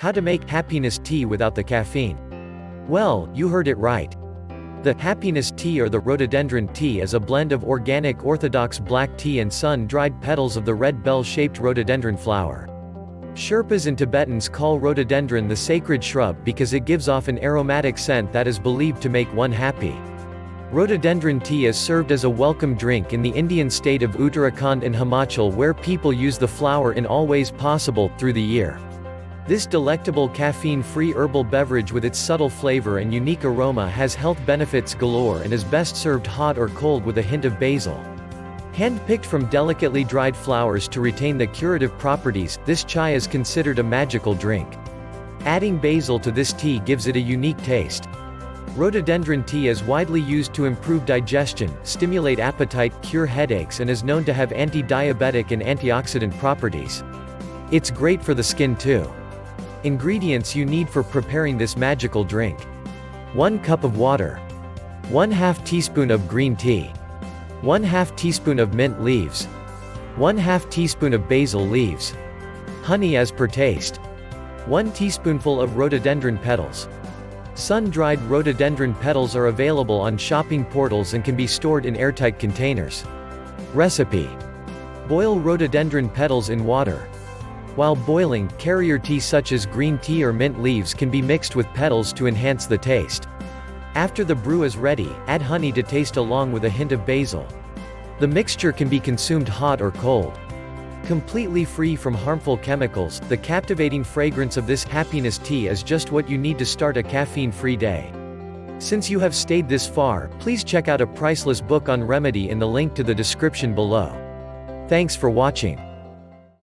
How to make happiness tea without the caffeine. Well, you heard it right. The happiness tea or the rhododendron tea is a blend of organic orthodox black tea and sun-dried petals of the red bell-shaped rhododendron flower. Sherpas and Tibetans call rhododendron the sacred shrub because it gives off an aromatic scent that is believed to make one happy. Rhododendron tea is served as a welcome drink in the Indian state of Uttarakhand and Himachal, where people use the flower in all ways possible through the year. This delectable caffeine-free herbal beverage with its subtle flavor and unique aroma has health benefits galore and is best served hot or cold with a hint of basil. Handpicked from delicately dried flowers to retain the curative properties, this chai is considered a magical drink. Adding basil to this tea gives it a unique taste. Rhododendron tea is widely used to improve digestion, stimulate appetite, cure headaches, and is known to have anti-diabetic and antioxidant properties. It's great for the skin too. Ingredients you need for preparing this magical drink: 1 cup of water, 1/2 teaspoon of green tea, 1/2 teaspoon of mint leaves, 1/2 teaspoon of basil leaves, honey as per taste, 1 teaspoonful of rhododendron petals. Sun-dried rhododendron petals are available on shopping portals and can be stored in airtight containers. Recipe: boil rhododendron petals in water. While boiling, carrier tea such as green tea or mint leaves can be mixed with petals to enhance the taste. After the brew is ready, add honey to taste along with a hint of basil. The mixture can be consumed hot or cold. Completely free from harmful chemicals, the captivating fragrance of this happiness tea is just what you need to start a caffeine-free day. Since you have stayed this far, please check out a priceless book on remedy in the link to the description below. Thanks for watching.